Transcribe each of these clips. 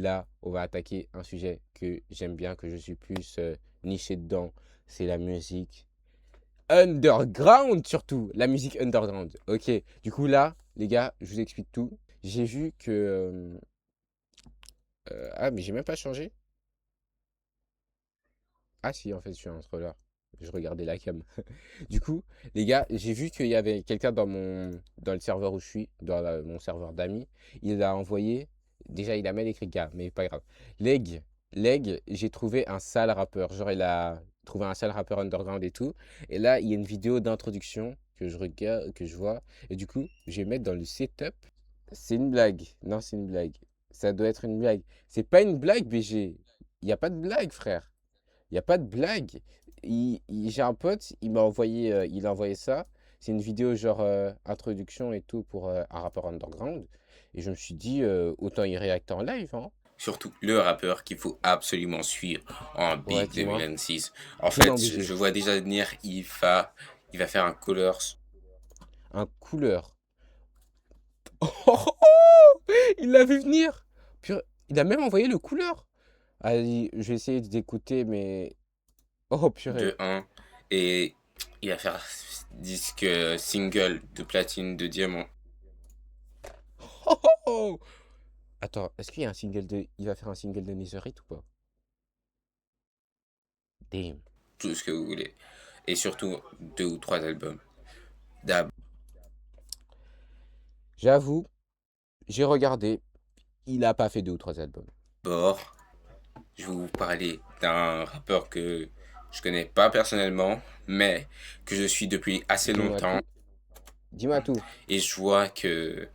Là, on va attaquer un sujet que j'aime bien, que je suis plus niché dedans. C'est la musique underground surtout. La musique underground. Ok, du coup là, les gars, je vous explique tout. J'ai vu que... ah, mais j'ai même pas changé. Ah si, en fait, je suis un contrôleur. Je regardais la cam. Du coup, les gars, j'ai vu qu'il y avait quelqu'un dans le serveur où je suis, mon serveur d'amis. Il a envoyé, déjà il a mal écrit gars, mais pas grave. Leg, j'ai trouvé un sale rappeur. Genre il a trouvé un sale rappeur underground et tout. Et là, il y a une vidéo d'introduction que je regarde, que je vois. Et du coup, je vais mettre dans le setup. C'est une blague. Non, c'est une blague. Ça doit être une blague. C'est pas une blague, BG. Il n'y a pas de blague, frère. Il y a pas de blague. J'ai un pote, il a envoyé ça. C'est une vidéo genre introduction et tout pour un rappeur underground. Et je me suis dit, autant y réacter en live, hein. Surtout le rappeur qu'il faut absolument suivre en Ouais, Big dis-moi. 2026. En Dis-moi, fait, BG. je vois déjà venir, il va faire un Colors. Un couleur. Oh, il l'a vu venir. Il a même envoyé le couleur. Allez, je vais essayer d'écouter, mais... Oh, purée. De 1 et il va faire disque single de platine de diamant. Oh, oh, oh. Attends, est-ce qu'il y a un single de... Il va faire un single de Netherite ou pas? Damn. Tout ce que vous voulez. Et surtout 2 ou 3 albums. D'abord, J'avoue, j'ai regardé. Il a pas fait 2 ou 3 albums. je vais vous parler d'un rappeur que je connais pas personnellement, mais que je suis depuis assez Dis-moi longtemps. tout. Dis-moi tout. Et je vois que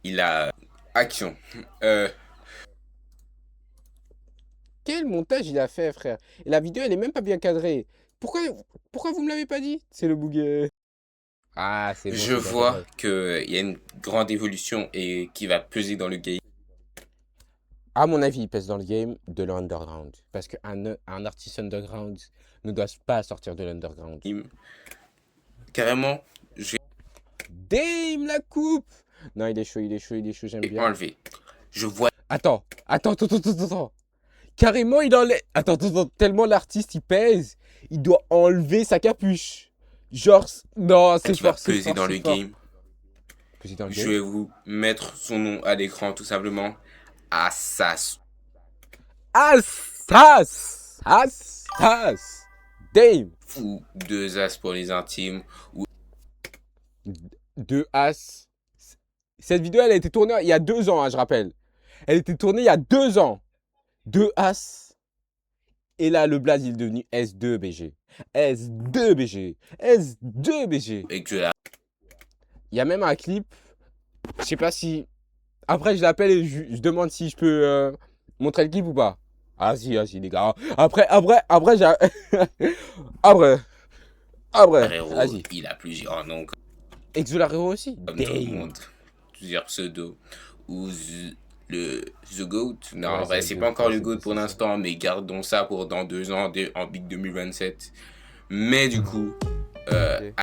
il a action. Euh, Quel montage il a fait, frère? Et la vidéo, elle est même pas bien cadrée. Pourquoi, pourquoi vous me l'avez pas dit? C'est le bouguet. Ah, c'est bon, je c'est bon, j'ai vois rêve. qu'il y a une grande évolution et qui va peser dans le game. À mon avis, il pèse dans le game de l'underground. Parce qu'un artiste underground ne doit pas sortir de l'underground. Carrément, je Dame la coupe! Non, il est chaud, il est chaud, il est chaud, j'aime vais bien. enlever. Je vois Attends. Carrément, il enlève. Attends, tellement l'artiste il pèse, il doit enlever sa capuche. Genre, non, c'est qui va fort, c'est peser fort, dans c'est le fort. game. Peser dans le Je game. vais vous mettre son nom à l'écran tout simplement. Assas. Assas. Dame. Ou 2 As pour les intimes. Ou Deux As. Cette vidéo, elle a été tournée il y a 2 ans, hein, je rappelle. Elle a été tournée il y a 2 ans. Deux As. Et là, le blaze, il est devenu S2BG. S2BG. S2BG. et que je la Il y a même un clip. Je sais pas si. Après, je l'appelle et je demande si je peux montrer le clip ou pas. Ah si, les gars. Après, après, Herrero, vas-y. il a plusieurs noms Exolarero aussi. comme tout le Damn. monde. Plusieurs pseudos. Ou le The Goat. Non, Ouais, en vrai, The c'est Goat. pas encore Ouais, le c'est Goat pour ça. l'instant, mais gardons ça pour dans 2 ans en Big 2027. Mais du coup, euh, Ok.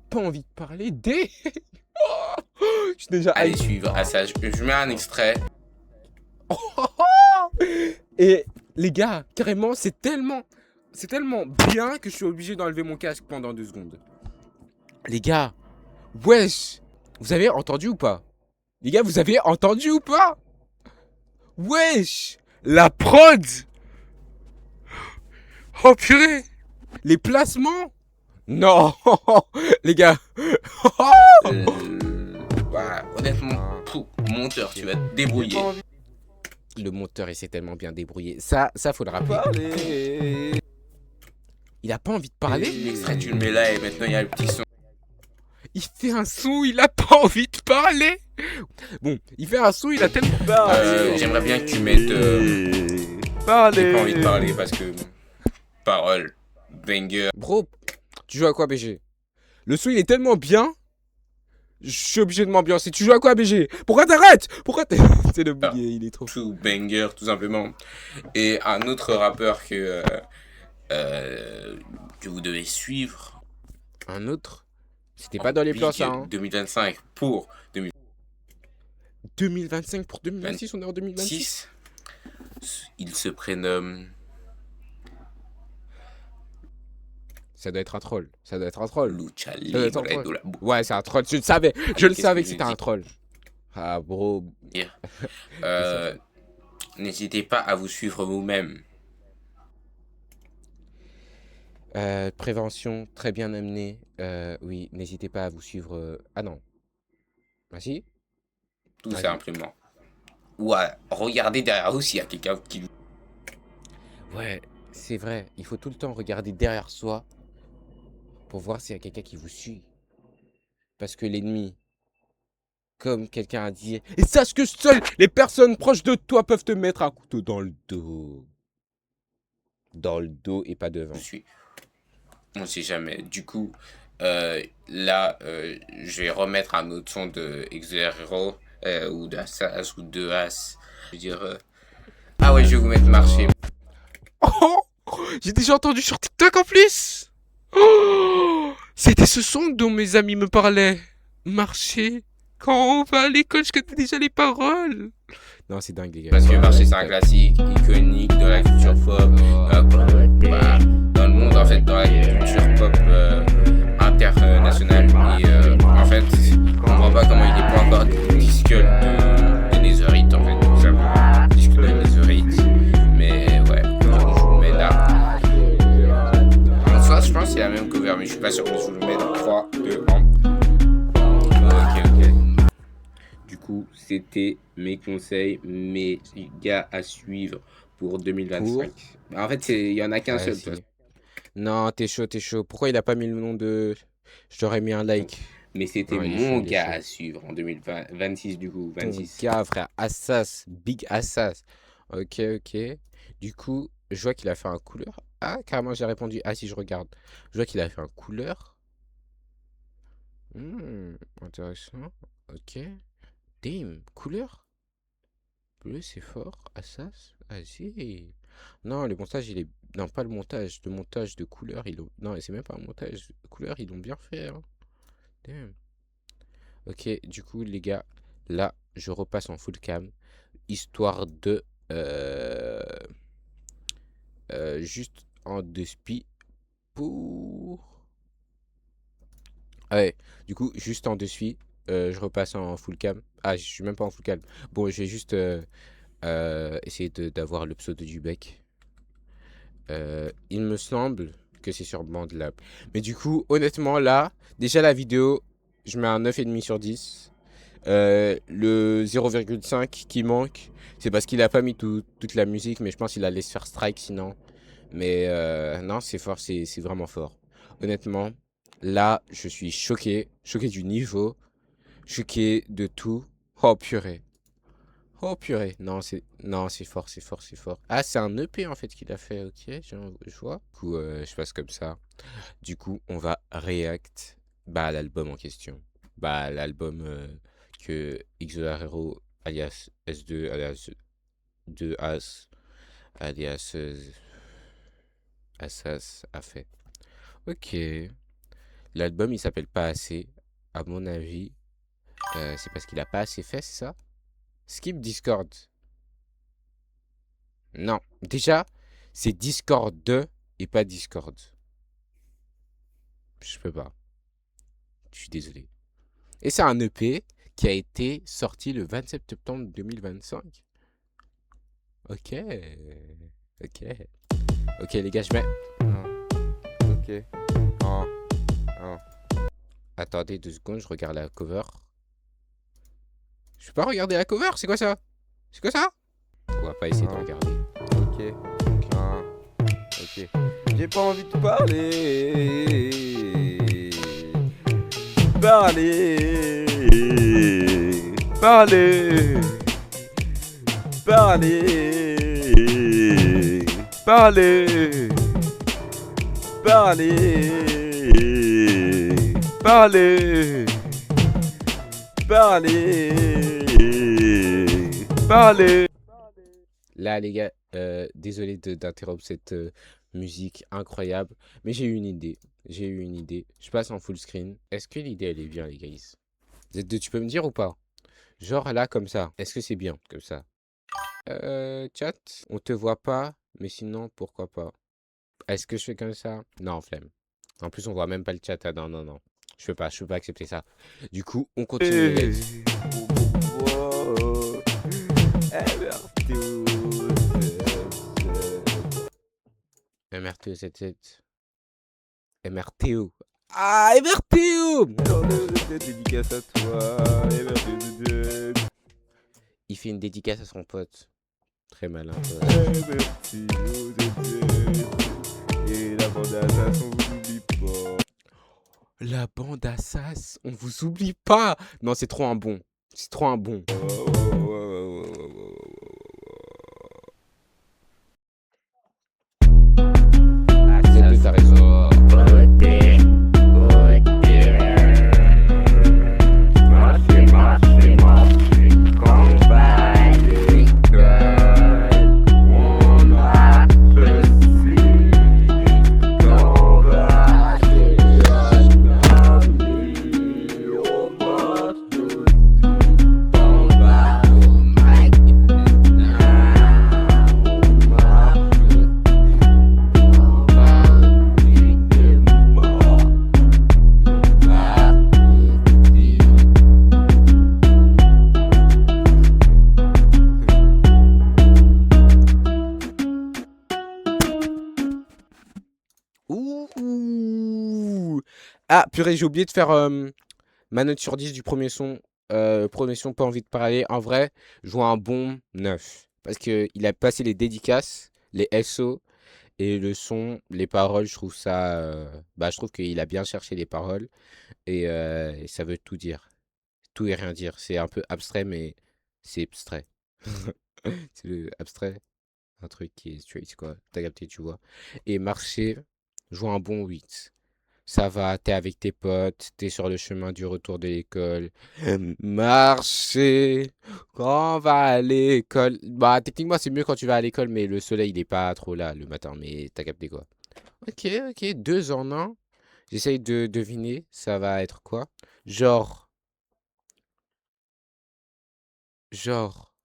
Pas envie de parler des. Je suis déjà allez hype. suivre Assas. Je mets un extrait. Et les gars, carrément, c'est tellement bien que je suis obligé d'enlever mon casque pendant 2 secondes. Les gars, wesh, vous avez entendu ou pas? Les gars, vous avez entendu ou pas? Wesh, la prod. Oh purée, les placements. Non, les gars. Voilà, honnêtement, monteur, tu vas te débrouiller. Le monteur, il s'est tellement bien débrouillé. Ça faut le rappeler. Il a pas envie de parler. L'extrait, tu le mets là et maintenant il y a le petit son. Il fait un son, il a pas envie de parler. Bon, il fait un son, il a tellement... J'aimerais bien que tu mettes. J'ai pas envie de parler parce que. Parole. Banger. Bro, tu joues à quoi, BG? Le son, il est tellement bien, je suis obligé de m'ambiancer. Tu joues à quoi, BG? Pourquoi t'arrêtes? C'est le bouguet, il est trop... Tout banger, tout simplement. Et un autre rappeur que vous devez suivre. Un autre? C'était pas dans les plans, ça, Big hein? 2025 pour 2000. 2025 pour 2026, on est en 2026. 6. Il se prénomme... Ça doit être un troll. Ça doit être un troll. Lucha Ça doit être un Libre troll. de la Ouais, c'est un troll. Je le savais. Je Allez, le qu'est-ce savais que que je c'était un dis? troll. Ah, bro. Euh, N'hésitez pas à vous suivre vous-même. Prévention, très bien amenée. Oui, n'hésitez pas à vous suivre. Ah non. Ah si? Tout Ah si. simplement. Ou à regarder derrière vous s'il y a quelqu'un qui... Ouais, c'est vrai. Il faut tout le temps regarder derrière soi pour voir s'il y a quelqu'un qui vous suit. Parce que l'ennemi, comme quelqu'un a dit, et sache que seules les personnes proches de toi peuvent te mettre un couteau dans le dos. Dans le dos et pas devant. je suis. On sait jamais. Du coup, là, je vais remettre un autre son de Exero ou d'Assas ou de As. Je veux dire... Ah ouais, je vais vous mettre marcher. Oh, j'ai déjà entendu sur TikTok en plus. Oh, c'était ce son dont mes amis me parlaient. Marcher. Quand on va à l'école, je connais déjà les paroles. Non, c'est dingue, les gars. Parce que marcher, c'est un classique iconique de la culture pop. Bah, dans le monde, en fait, dans la culture pop internationale. Et en fait, on voit pas comment il est pas encore disque de Netherite, en fait. Tout simplement. Disque de Netherite. Mais ouais, je vous le mets là. En soi, je pense que c'est la même cover, mais je suis pas sûr que je vous le mets dans 3, 2, 1. Ok. Du coup, c'était mes conseils, mes gars à suivre pour 2025. En fait, il y en a qu'un seul. Vas-y. Non, t'es chaud, t'es chaud. Pourquoi il a pas mis le nom de... Je t'aurais mis un like. Mais c'était Non, il est mon chaud, il est gars chaud. à suivre en 2026 du coup. Ton 26. gars, frère. Assas. Big Assas. Ok, ok. Du coup, je vois qu'il a fait un couleur. Ah, carrément, j'ai répondu. Ah, si je regarde. Je vois qu'il a fait un couleur. Intéressant. Ok. Damn. Couleur. Bleu, c'est fort. Assas. Vas-y. Non, le montage, il est... Non, pas le montage. Le montage de couleur, ils ont... Non, c'est même pas un montage de couleur, ils l'ont bien fait. Hein. Damn. Ok, du coup, les gars, là, je repasse en full cam. Histoire de... juste en deux spi pour... Ah ouais, du coup, juste en deux spi, je repasse en full cam. Ah, je suis même pas en full cam. Bon, je vais juste essayer d'avoir le pseudo du bec. Il me semble que c'est sur BandLab. Mais du coup, honnêtement, là, déjà la vidéo, je mets un 9,5 sur 10. Le 0,5 qui manque, c'est parce qu'il a pas mis toute la musique, mais je pense qu'il allait se faire strike sinon. Mais non, c'est fort, c'est vraiment fort. Honnêtement, là, je suis choqué. Choqué du niveau. Choqué de tout. Oh purée. Oh purée. Non, c'est fort, c'est fort, c'est fort. Ah, c'est un EP en fait qu'il a fait. Ok, je vois. Du coup, je passe comme ça. Du coup, on va react bah, à l'album en question. Bah, l'album que Hero alias S2 alias 2As alias Assas a fait. Ok. L'album il s'appelle Pas assez. À mon avis, c'est parce qu'il a pas assez fait, c'est ça? Skip Discord. Non. Déjà, c'est Discord 2 et pas Discord. Je peux pas. Je suis désolé. Et c'est un EP qui a été sorti le 27 septembre 2025. Ok. Ok. Ok, les gars, je mets. Ok. Attendez 2 secondes, je regarde la cover. Je peux pas regarder la cover, c'est quoi ça? C'est quoi ça? On va pas essayer de regarder. Ok. Ok. J'ai pas envie de parler. Parler. Parler. Parler. Parler. Parler. Parler. Parler. Parler. Là, les gars, désolé d'interrompre cette musique incroyable, mais j'ai eu une idée. J'ai eu une idée. Je passe en full screen. Est-ce que l'idée, elle est bien, les gars? Tu peux me dire ou pas? Genre là, comme ça. Est-ce que c'est bien comme ça? Chat, on te voit pas, mais sinon, pourquoi pas? Est-ce que je fais comme ça? Non, flemme. En plus, on voit même pas le chat. Ah, non, non, non. Je peux pas accepter ça. Du coup, on continue. Let's. MRTO77. MRTO. Ah, MRTO! Dédicace à toi. Il fait une dédicace à son pote. Très malin. Et la bande à Assas, on vous oublie pas. La bande Assas, on vous oublie pas. Non, c'est trop un bon. C'est trop un bon. Accepte, t'as raison. Ouh. Ah, purée, j'ai oublié de faire ma note sur 10 du premier son. Premier son, pas envie de parler. En vrai, je vois un bon 9. Parce qu'il a passé les dédicaces, les SO et le son, les paroles. Je trouve ça. Je trouve qu'il a bien cherché les paroles. Et ça veut tout dire. Tout et rien dire. C'est un peu abstrait, mais c'est abstrait. C'est le abstrait. Un truc qui est straight, quoi. T'as capté, tu vois. Et marcher, je vois un bon 8. Ça va, t'es avec tes potes, t'es sur le chemin du retour de l'école. Marcher quand on va à l'école. Bah, techniquement, c'est mieux quand tu vas à l'école, mais le soleil, il est pas trop là le matin. Mais t'as capté quoi? Ok, ok, 2 en 1. J'essaye de deviner, ça va être quoi? Genre,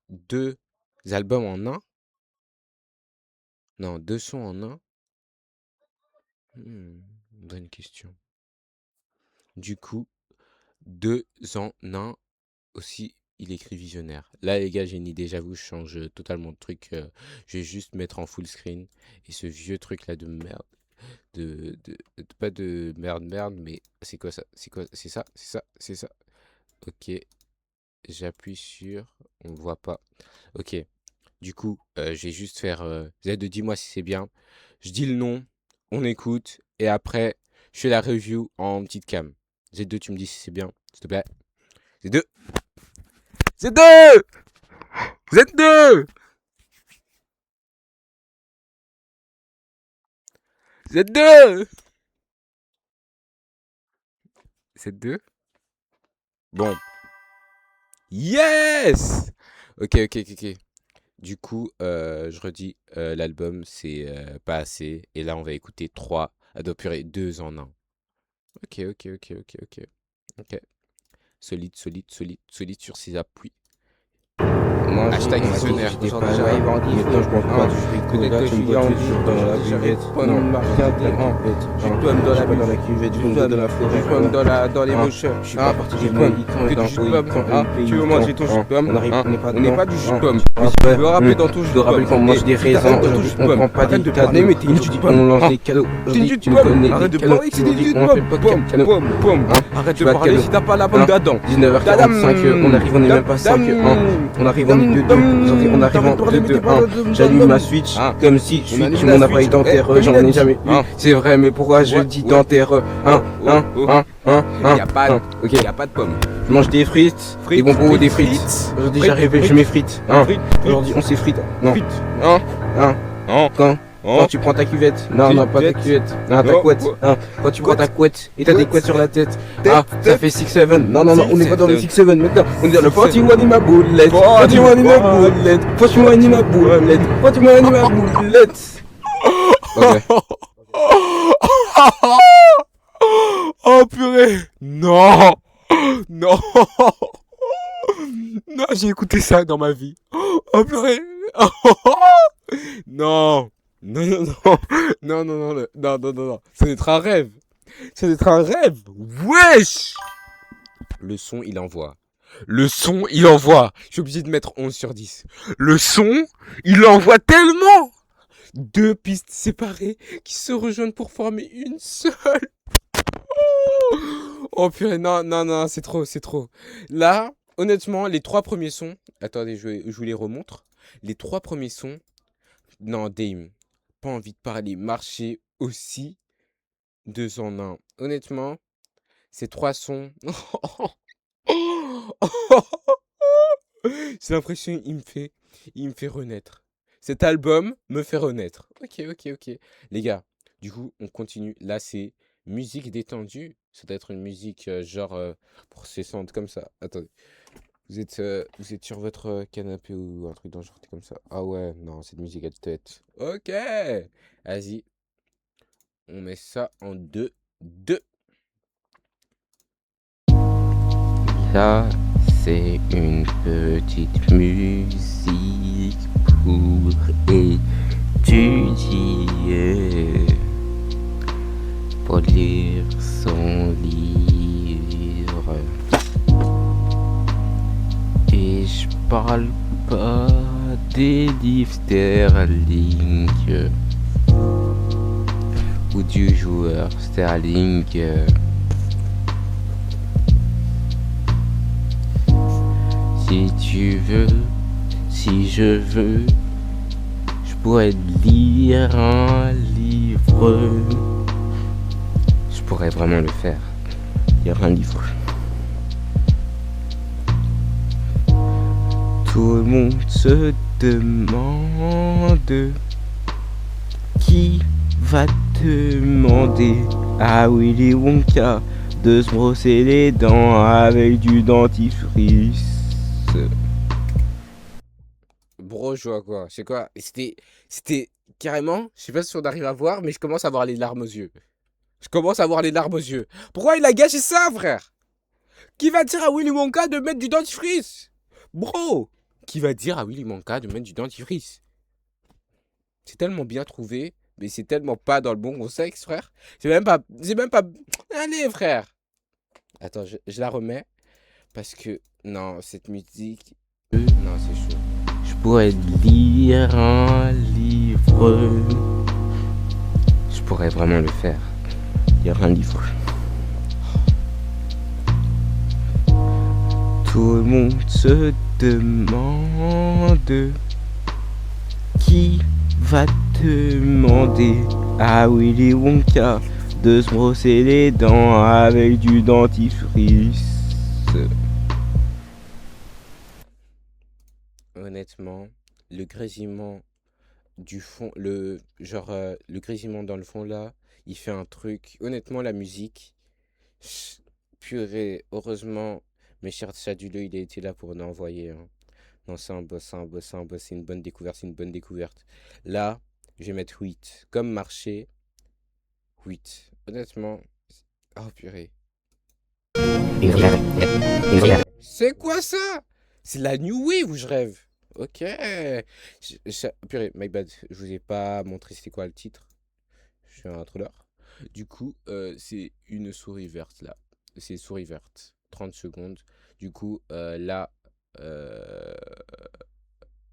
deux albums en un? Non, 2 sons en un? Bonne question. Du coup, 2 en 1 aussi, il écrit visionnaire. Là, les gars, j'ai une idée, j'avoue, je change totalement de truc. Je vais juste mettre en full screen. Et ce vieux truc là de merde, pas de merde, mais c'est quoi ça? C'est quoi? C'est ça? C'est ça? C'est ça? Ok, j'appuie sur. On voit pas. Ok, du coup, je vais juste faire. Z de dis-moi si c'est bien. Je dis le nom, on écoute, et après, je fais la review en petite cam. Z2, tu me dis si c'est bien, s'il te plaît. Z2! Z2! Z2! Z2! Z2? Bon. Yes! Ok. Du coup, je redis, l'album, c'est pas assez. Et là, on va écouter 3, purée, 2 en 1. Ok. Ok. Solide sur ses appuis. Moi, Hashtag visionnaire. j'étais pas là, maintenant je pense pas du frico, là tu me vois toujours dans la buvette. Non, regardez, Je pomme dans la pas dans la cuvette, je pomme dans la forêt. Je pomme dans les mocheurs. Je suis pas parti du point, Que du jus de pomme. Tu veux manger ton jus de pomme? On n'est pas du jus de pomme. Tu Tu veux rapper dans ton jus Je de rappelle qu'on pomme. mange des raisins, on prend pas des cadeaux, mais t'es une jus de on pomme. lance des cadeaux. T'es une jus de Tu me pomme. connais, Arrête de des cadeaux. parler que c'est des jus de On appelle pomme. pas de cadeaux. Pomme. Arrête Tu de vas de parler cadeaux. si t'as pas la pomme d'Adam. 19h45, on arrive, on est même pas 5, on arrive en 2-2, on arrive en 2-2-1. J'allume ma Switch comme si je suis sur mon appareil dentaire, j'en ai jamais eu. C'est vrai, mais pourquoi je dis dentaire? Y'a pas de pomme. Je mange des frites, des bonbons ou des frites. Aujourd'hui j'arrive, je m'effrite. Aujourd'hui on s'effrite. Non. Quand tu prends ta cuvette, non, pas ta cuvette, ta couette, quand tu prends ta couette et t'as des couettes sur la tête, ça fait 6-7, non, on n'est pas dans le 6-7 maintenant, on est dans le 41 in ma boulette, 41 in ma boulette, 41 in ma boulette, 41 in ma boulette. Oh purée! Non! Non, j'ai écouté ça dans ma vie. Oh purée. Non. Non, non, non. Non, non, non, non, non, non, non, non. Ça doit être un rêve. Ça doit être un rêve. Wesh. Le son, il envoie. Le son, il envoie. Je suis obligé de mettre 11 sur 10. Le son, il envoie tellement. Deux pistes séparées qui se rejoignent pour former une seule. Oh purée, non, non, non, c'est trop, c'est trop. Là, honnêtement, les trois premiers sons... Attendez, je vous les remontre. Les trois premiers sons... Non, Dame, pas envie de parler. Marcher aussi, 2 en 1. Honnêtement, ces trois sons... J'ai l'impression il me fait renaître. Cet album me fait renaître. Ok, ok, ok. Les gars, du coup, on continue. Là, c'est musique détendue. Ça doit être une musique genre pour se sentir comme ça. Attendez. Vous êtes sur votre canapé ou un truc dans le genre comme ça. Ah ouais, non, cette musique à tête. Ok. Vas-y. On met ça en 2, 2. Ça, c'est une petite musique pour étudier, pour lire son livre. Et je parle pas des livres sterling ou du joueur sterling. Si tu veux, si je veux, je pourrais lire un livre. Je pourrais vraiment le faire, lire un livre. Tout le monde se demande qui va demander à Willy Wonka de se brosser les dents avec du dentifrice. Bro, je vois quoi. C'est quoi? C'était carrément, je sais pas si on arrive à voir, mais je commence à avoir les larmes aux yeux. Je commence à avoir les larmes aux yeux. Pourquoi il a gâché ça, frère? Qui va dire à Willy Wonka de mettre du dentifrice? Bro, qui va dire à Willy Wonka de mettre du dentifrice? C'est tellement bien trouvé, mais c'est tellement pas dans le bon contexte, frère. C'est même pas... Allez, frère. Attends, je la remets. Parce que, non, cette musique... Non, c'est chaud. Je pourrais lire un livre. Je pourrais vraiment le faire, lire un livre. Tout le monde se demande qui va demander à Willy Wonka de se brosser les dents avec du dentifrice. Honnêtement, le grésillement du fond, le grésillement dans le fond là, il fait un truc. Honnêtement, la musique, purée, heureusement, mes chers Chaduleux, il a été là pour nous envoyer. Hein. Non, c'est un boss, c'est un boss, c'est un boss, c'est une bonne découverte, c'est une bonne découverte. Là, je vais mettre 8. Comme marché, 8. Honnêtement, oh purée. C'est quoi ça? C'est la New Wave où je rêve. Ok. Purée, my bad. Je vous ai pas montré c'était quoi le titre. Je suis un troller. Du coup, c'est une souris verte là. C'est souris verte. 30 secondes. Du coup, là.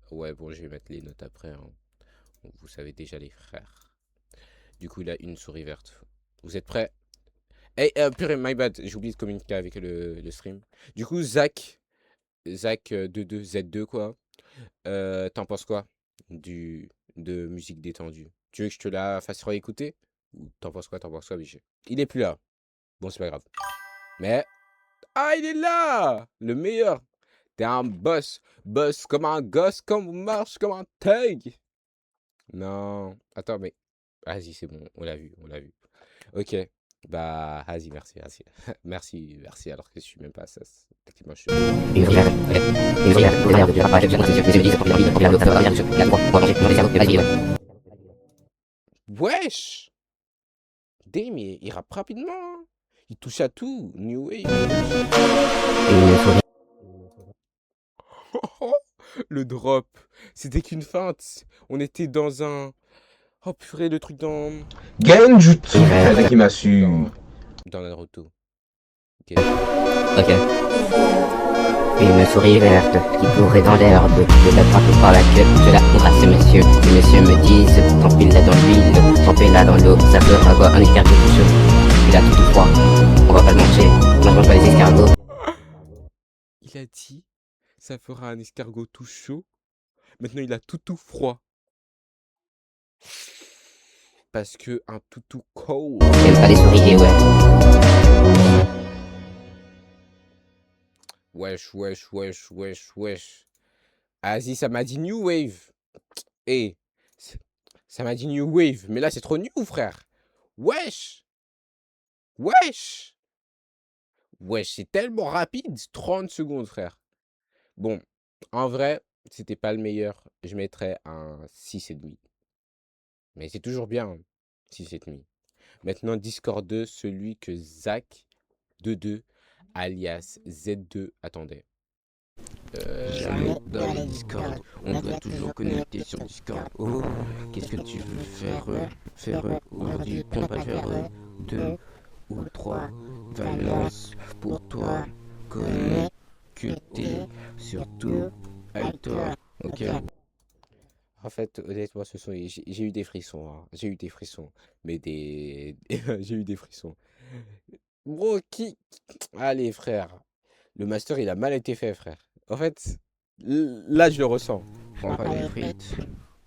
Ouais, bon, je vais mettre les notes après. Hein. Vous savez déjà les frères. Du coup, là, une souris verte. Vous êtes prêts? Hey, purée, my bad. J'ai oublié de communiquer avec le stream. Du coup, Zach 22 Z2 quoi. T'en penses quoi de musique détendue? Tu veux que je te la fasse réécouter? Ou t'en penses quoi, Biché? Il est plus là. Bon, c'est pas grave. Mais... Ah, il est là! Le meilleur! T'es un boss. Boss comme un gosse, comme marche comme un thug. Non. Attends, mais... Vas-y, c'est bon. On l'a vu, on l'a vu. Ok. Bah, vas-y, merci, merci. merci, merci, alors que je suis même pas ça. Techniquement, je suis... Wesh! Dame, il rappe rapidement. Hein. Il touche à tout. New Wave. Le drop. C'était qu'une feinte. On était dans un... Oh purée, le truc dans... Genjutsu. C'est qui m'a su. Dans Naruto. Ok. Ok. Une souris verte qui courait dans l'herbe, je l'attrape par la queue, je la montre à ces messieurs. Ces messieurs me disent, trempez-la dans l'huile, trempez-la dans l'eau, ça fera quoi un escargot tout chaud. Il a tout froid, on va pas le manger, moi je mange pas les escargots. Il a dit, ça fera un escargot tout chaud. Maintenant, il a tout froid. Parce que un tout cold. J'aime pas les souris, ouais. Wesh. Vas-y, ça m'a dit New Wave. Eh, ça m'a dit New Wave. Mais là, c'est trop new, frère. Wesh, c'est tellement rapide. 30 secondes, frère. Bon, en vrai, c'était pas le meilleur. Je mettrais un 6,5. Mais c'est toujours bien, hein, 6,5. Maintenant, Discord 2, celui que Zach 22 alias Z2 attendait. Jamais dans le Discord, on doit toujours connecter sur Discord. Oh, qu'est-ce que tu veux faire aujourd'hui? On va faire 2 ou 3 valences pour toi. Connecter surtout avec toi. Ok. En fait, honnêtement, j'ai eu des frissons. Hein. J'ai eu des frissons. Mais des... j'ai eu des frissons. Bro, Allez, frère. Le master, il a mal été fait, frère. En fait, là, je le ressens. Prends pas les frites.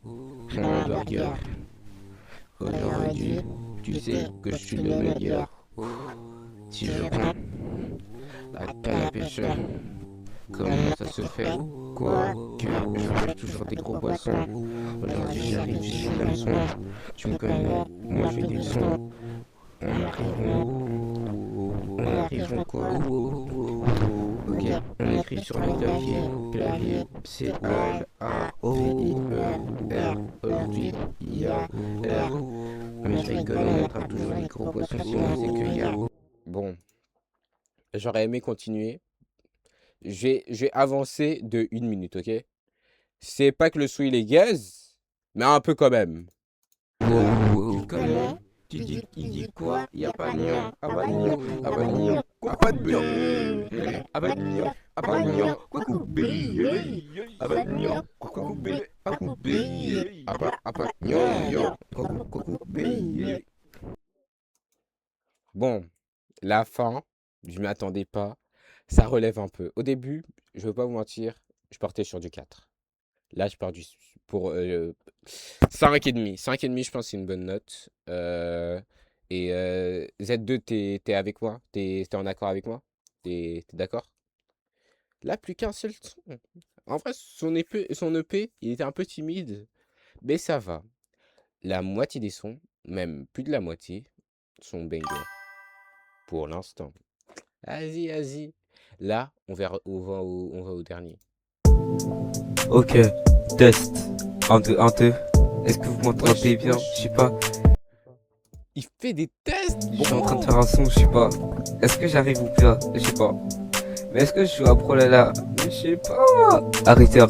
Prends un burger. Aujourd'hui, tu sais que je suis le meilleur. Si je prends la canne à pêche, comment ça se fait? Quoi que je mange toujours des gros poissons. Aujourd'hui, j'arrive, je suis l'hameçon. Tu me connais, moi je fais du son. On arrive quoi? Ok, on écrit sur le clavier, c'est A-V-I-E-R. Aujourd'hui, il y a R. Mais je rigole, on attrape toujours les gros poissons, sinon c'est que y a. Bon, j'aurais aimé continuer. Je vais avancer de 1 minute, ok? C'est pas que le son il est gaze, mais un peu quand même. Comment? Il dit quoi? Y a pas de nion, ah bah nion, ah bah nion, quoi pas de bleu, ah bah nion, ah bah nion, quoi coupé, ah bah nion, quoi coupé, ah coupé, ah bah nion, quoi coupé. Bon, la fin, je m'y attendais pas. Ça relève un peu. Au début, je veux pas vous mentir, je partais sur du 4. Là, je pars pour 5,5. 5,5, je pense que c'est une bonne note. Z2, t'es avec moi? T'es en accord avec moi? T'es d'accord? Là, plus qu'un seul son. En vrai, son EP, il était un peu timide, mais ça va. La moitié des sons, même plus de la moitié, sont bangers. Pour l'instant. Vas-y. Là, on va au dernier. Ok, test. 1, 2, 1, 2. Est-ce que vous m'entendez bien? Je sais pas. Il fait des tests. Je suis en train de faire un son, je sais pas. Est-ce que j'arrive ou pas? Je sais pas. Mais est-ce que je joue à Pro Lala? Je sais pas. Arrêtez. Je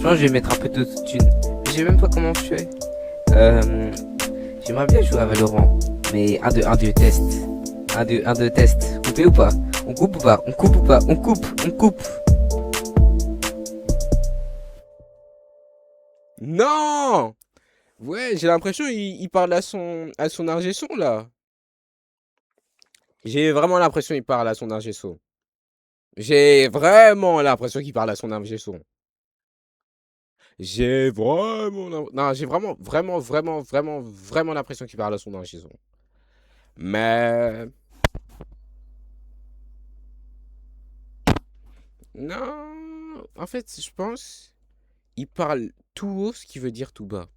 pense que je vais mettre un peu d'autotune. Je sais même pas comment je fais. J'aimerais bien jouer à Valorant. Mais 1, 2, 1, 2, test. 1, 2, 1, 2, test. Coupé ou pas? On coupe ou pas? On coupe. Non! Ouais, j'ai l'impression il parle à son ingé son, là. J'ai vraiment l'impression qu'il parle à son ingé son. J'ai vraiment l'impression qu'il parle à son ingé son. J'ai vraiment l'impression qu'il parle à son ingé son. Mais... Non, en fait, je pense, il parle tout haut, ce qui veut dire tout bas.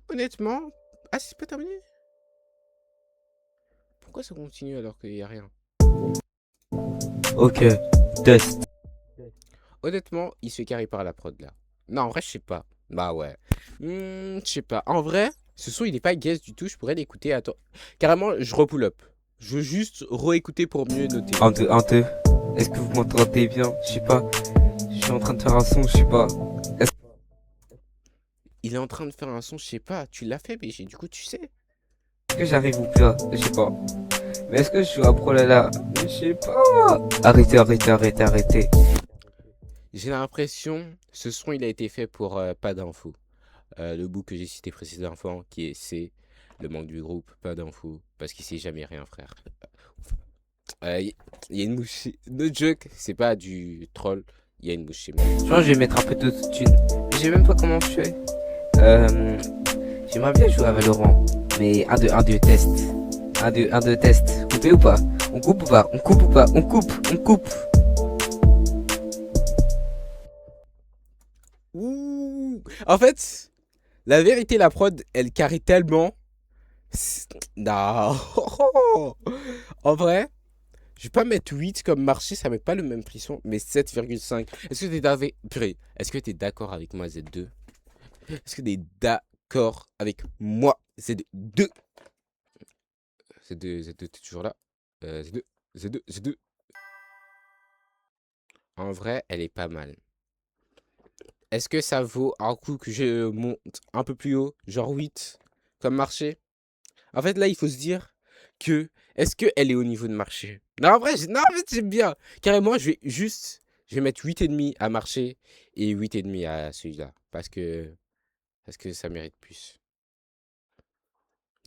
Honnêtement, ah, c'est pas terminé? Pourquoi ça continue alors qu'il n'y a rien? Ok, test. Honnêtement, il se fait carrer par la prod là. Non, en vrai, je sais pas. Bah ouais. Je sais pas. En vrai, ce son, il est pas guess du tout. Je pourrais l'écouter. Attends. Carrément, je repull up. Je veux juste réécouter pour mieux noter. 1, 2, 1, 2. Est-ce que vous m'entendez bien? Je sais pas. Je suis en train de faire un son, je sais pas. Il est en train de faire un son, je sais pas. Tu l'as fait, BG, du coup, tu sais. Est-ce que j'arrive ou pas? Je sais pas. Mais est-ce que je suis un pro là? Je sais pas. Arrêtez. J'ai l'impression, ce son, il a été fait pour pas d'infos. Le bout que j'ai cité précédemment, qui est C, le manque du groupe, pas d'infos, parce qu'il sait jamais rien, frère. Il y a une mouche, no joke, c'est pas du troll, il y a une mouche chez moi. Je pense que je vais mettre un peu d'autotune. Je sais même pas comment je fais. J'aimerais bien jouer à Valorant. Mais 1, 2, 1, 2, test. 1, 2, 1, 2, test. Coupé ou pas? On coupe ou pas? On coupe ou pas? On coupe. Ouh. En fait, la vérité, la prod, elle carry tellement. Non. En vrai, je vais pas mettre 8 comme marché, ça met pas le même frisson, mais 7,5. Est-ce que t'es d'accord? Purée, est-ce que t'es d'accord avec moi, Z2? Est-ce que t'es d'accord avec moi, Z2? Z2, t'es toujours là? Z2. En vrai, elle est pas mal. Est-ce que ça vaut un coup que je monte un peu plus haut, genre 8, comme marché? En fait, là, il faut se dire que, est-ce qu'elle est au niveau de marché? Non, en vrai, non, en fait, j'aime bien. Carrément, je vais mettre 8,5 à marché et 8,5 à celui-là. Parce que ça mérite plus.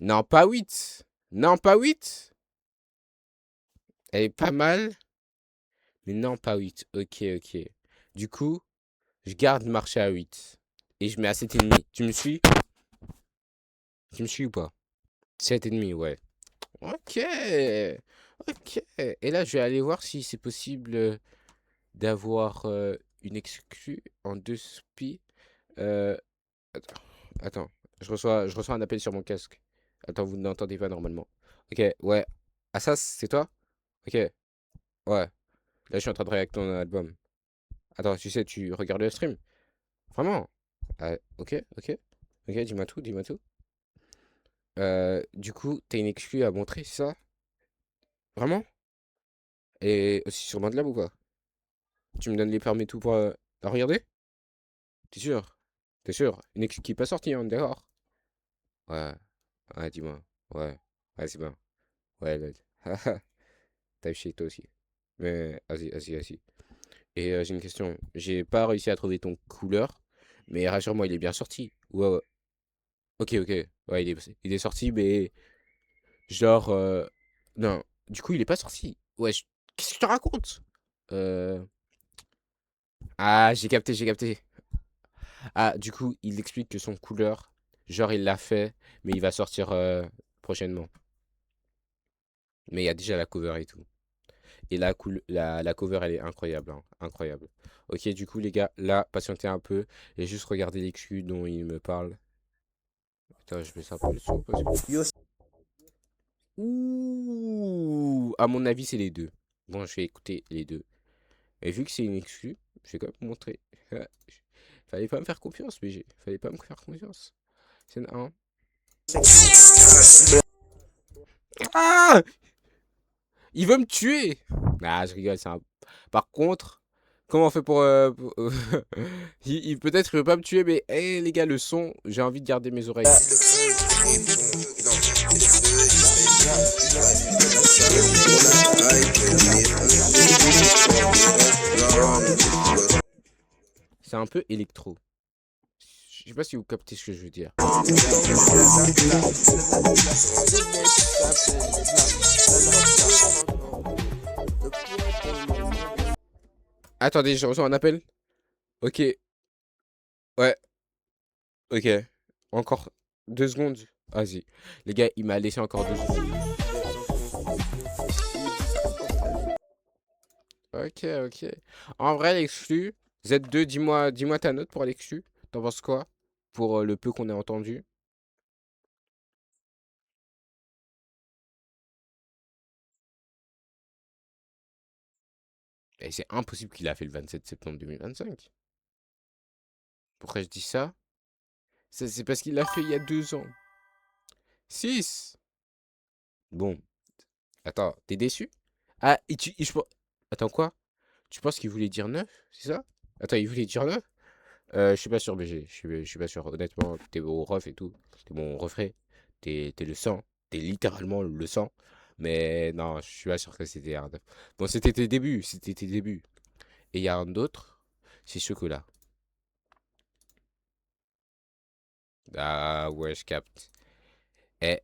Non, pas 8. Non, pas 8. Elle est pas mal. Mais non, pas 8. Ok. Du coup, je garde marché à 8. Et je mets à 7,5. Tu me suis? Tu me suis ou pas? 7,5, ouais. Ok. Et là, je vais aller voir si c'est possible d'avoir une exclue en 2 spi. Euh, attends. Je reçois un appel sur mon casque. Attends, vous n'entendez pas normalement. Ok, ouais. Ah, ça, c'est toi? Ok, ouais. Là, je suis en train de réacter ton album. Attends, tu sais, tu regardes le stream? Vraiment? Ah, ok. Ok, dis-moi tout. Du coup, t'as une exclue à montrer, c'est ça? Vraiment? Et aussi sur MATLAB ou pas? Tu me donnes les permis tout pour la regarder? T'es sûr? T'es sûr? Une exclue qui est pas sortie, hein, d'accord? Ouais, ouais, dis-moi. Ouais, ouais, c'est bien. Ouais, là. T'as chez toi aussi. Mais, vas-y. Et j'ai une question. J'ai pas réussi à trouver ton couleur, mais rassure-moi, il est bien sorti. Ouais. Ok. Ouais, il est sorti, mais genre, non. Du coup, il est pas sorti. Ouais, qu'est-ce que je te raconte? Euh... Ah, j'ai capté. Ah, du coup, il explique que son couleur, genre, il l'a fait, mais il va sortir prochainement. Mais il y a déjà la cover et tout. Et la cover, elle est incroyable, hein, incroyable. Ok, du coup, les gars, là, patientez un peu et juste regardez l'exclu dont il me parle. Putain, je vais ça un peu le son parce que... Ouh, à mon avis, c'est les deux. Bon, je vais écouter les deux. Et vu que c'est une exclue, je vais quand même vous montrer. Fallait pas me faire confiance, BG. Fallait pas me faire confiance. C'est un. Ah! Il veut me tuer! Ah, je rigole, c'est un. Par contre, comment on fait pour. Peut-être qu'il veut pas me tuer, mais hey, les gars, le son, j'ai envie de garder mes oreilles. C'est un peu électro. Je sais pas si vous captez ce que je veux dire. Attendez, je reçois un appel. Ok. Ouais. Ok. Encore 2 secondes. Vas-y. Les gars, il m'a laissé encore 2 secondes. Ok. En vrai, l'exclu. Z2, dis-moi ta note pour l'exclu. T'en penses quoi? Pour le peu qu'on ait entendu. Et c'est impossible qu'il a fait le 27 septembre 2025. Pourquoi je dis ça? C'est parce qu'il l'a fait il y a 2 ans. 6. Bon. Attends, t'es déçu? Ah, Attends, quoi? Tu penses qu'il voulait dire 9? C'est ça? Attends, il voulait dire 9? Je suis pas sûr, BG. Je suis pas sûr. Honnêtement, t'es mon ref et tout. T'es mon refrain. T'es le sang. T'es littéralement le sang. Mais non, je suis pas sûr que c'était un 9. Bon, c'était tes débuts. C'était tes débuts. Et il y a un autre. C'est chocolat. Ah ouais, je capte. Eh,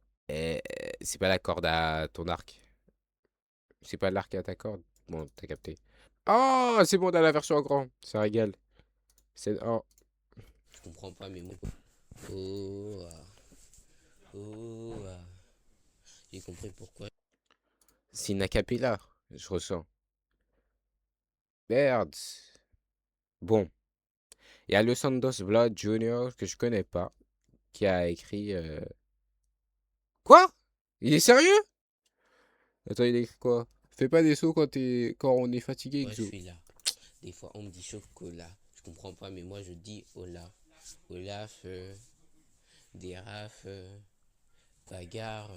c'est pas la corde à ton arc. C'est pas l'arc à ta corde. Bon, t'as capté. Oh, c'est bon, on a la version en grand. Ça régale. C'est... Oh. Je comprends pas, mais moi. Oh, ah, oh, ah. J'ai compris pourquoi. C'est une acapella, je ressens. Merde. Bon. Il y a le Sandos Blood Junior que je connais pas. Qui a écrit... Quoi? Il est sérieux? Attends, il a écrit quoi? Fais pas des sauts quand on est fatigué, Ouais, je Exo. suis là. Des fois, on me dit chocolat. Je comprends pas, mais moi, je dis Ola. Olaf, des rafs, bagarre,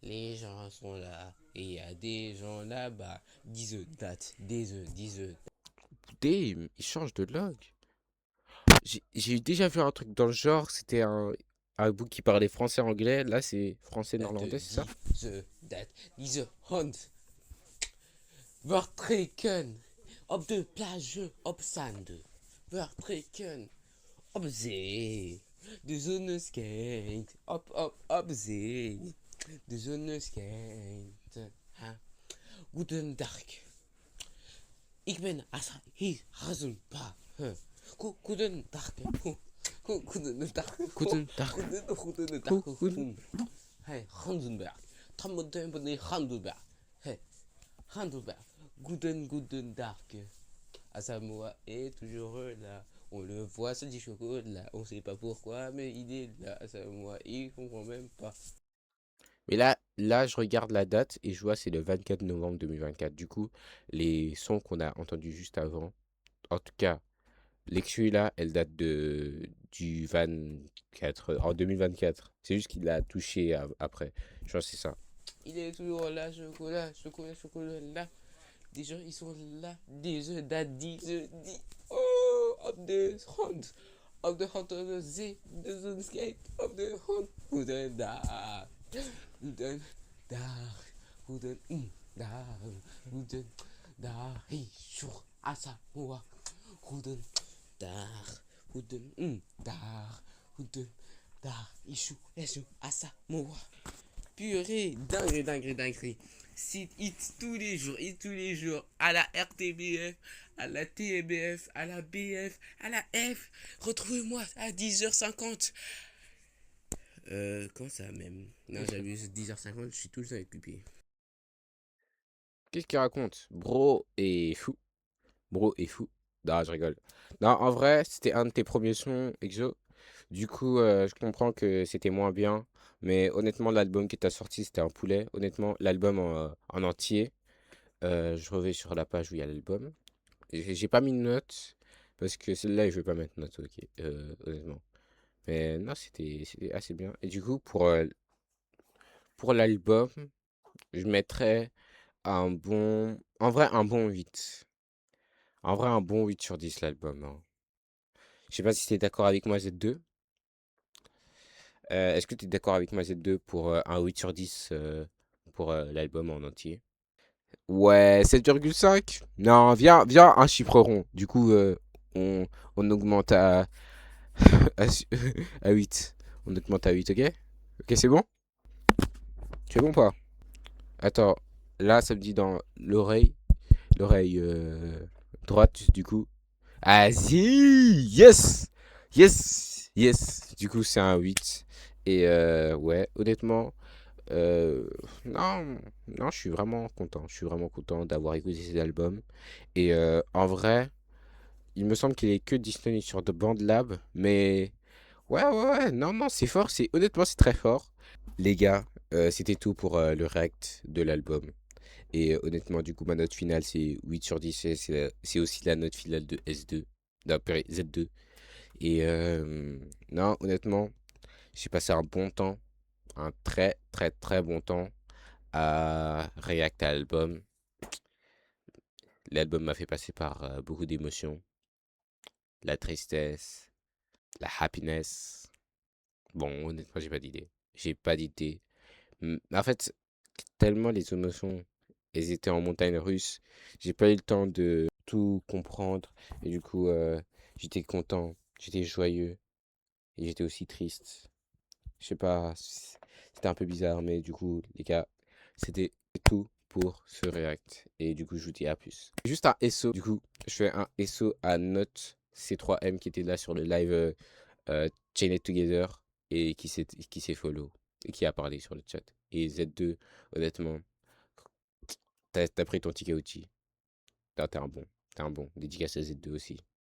les gens sont là. Et il y a des gens là-bas. Dis-eux, date, dis-eux. Damn, il change de log. J'ai déjà vu un truc dans le genre, c'était un bout qui parlait français-anglais. Là, c'est français-néerlandais, c'est ça? Dis-eux, date, dis-eux, hond. Vertreken. Op de plage, op sand. Vertreken. Op zee. De zonneskijnt. Op zee. De zonneskijnt. Ha. Goedendag. Ik ben hier Hazenpa. Goedendag. Goedendag. Goedendag. Goedendag. Hey, Hansenberg. Tammoten van de Handelberg. Hey, Handelberg. Goedendag. Asamoah est toujours là. On le voit, se dit chocolat. On sait pas pourquoi, mais il est là. Asamoah, il comprend même pas. Mais là, je regarde la date et je vois c'est le 24 novembre 2024. Du coup, les sons qu'on a entendus juste avant, en tout cas, l'extrait là, elle date du 24, en 2024. C'est juste qu'il l'a touché après. Je pense que c'est ça. Il est toujours là, chocolat là. Des gens, ils sont là. Des œufs daddy, dit. Oh, op de hand. Op de hand op de zee. De zon skate. Op de hand. Goedendag. Goedendag. Goedendag. Goedendag. Hey, jour. Asamoah. Goedendag. Goedendag. Goedendag. Ichou. Ichou. Asamoah. Purée, dinguerie. Site hit tous les jours, à la RTBF, à la TBF, à la BF, à la F. Retrouvez-moi à 10h50. Quand ça même? Non, j'abuse, 10h50, je suis tout le temps avec Pipi. Qu'est-ce qu'il raconte? Bro est fou. Bro est fou. Non, je rigole. Non, en vrai, c'était un de tes premiers sons, Exo. Du coup, je comprends que c'était moins bien. Mais honnêtement, l'album que t'as sorti, c'était un poulet. Honnêtement, l'album en entier. Je reviens sur la page où il y a l'album. J'ai pas mis de notes. Parce que celle-là, je vais pas mettre de notes, ok. Honnêtement. Mais non, c'était assez bien. Et du coup, pour l'album, je mettrais un bon. En vrai, un bon 8. En vrai, un bon 8 sur 10 l'album, hein. Je sais pas si t'es d'accord avec moi, Z2. Est-ce que tu es d'accord avec moi, Z2, pour un 8 sur 10 pour l'album en entier? Ouais, 7,5. Non, viens, un chiffre rond. Du coup, on augmente à, su- à 8. On augmente à 8, ok? Ok, c'est bon? C'est bon ou pas? Attends, là, ça me dit dans l'oreille droite, du coup. Ah, si! Yes! Yes! Yes! Du coup, c'est un 8. Et ouais, honnêtement, euh, non, non, je suis vraiment content. Je suis vraiment content d'avoir écouté cet album. Et en vrai, il me semble qu'il est que disponible sur The BandLab. Mais ouais, non, non, c'est fort. Honnêtement, c'est très fort. Les gars, c'était tout pour le react de l'album. Et honnêtement, du coup, ma note finale, c'est 8 sur 10. Et c'est aussi la note finale de S2, Z2. Et non, honnêtement, j'ai passé un bon temps, un très très très bon temps à React à l'album. L'album m'a fait passer par beaucoup d'émotions. La tristesse, la happiness. Bon, honnêtement, j'ai pas d'idée. J'ai pas d'idée. En fait, tellement les émotions, elles étaient en montagne russe, j'ai pas eu le temps de tout comprendre. Et du coup, j'étais content, j'étais joyeux et j'étais aussi triste. Je sais pas, c'était un peu bizarre, mais du coup, les gars, c'était tout pour ce react. Et du coup, je vous dis à plus. Juste un SO, du coup, je fais un SO à Note C3M qui était là sur le live Chain It Together et qui s'est follow et qui a parlé sur le chat. Et Z2, honnêtement, t'as pris ton ticket outil. T'es un bon. T'es un bon. Dédicace à Z2 aussi.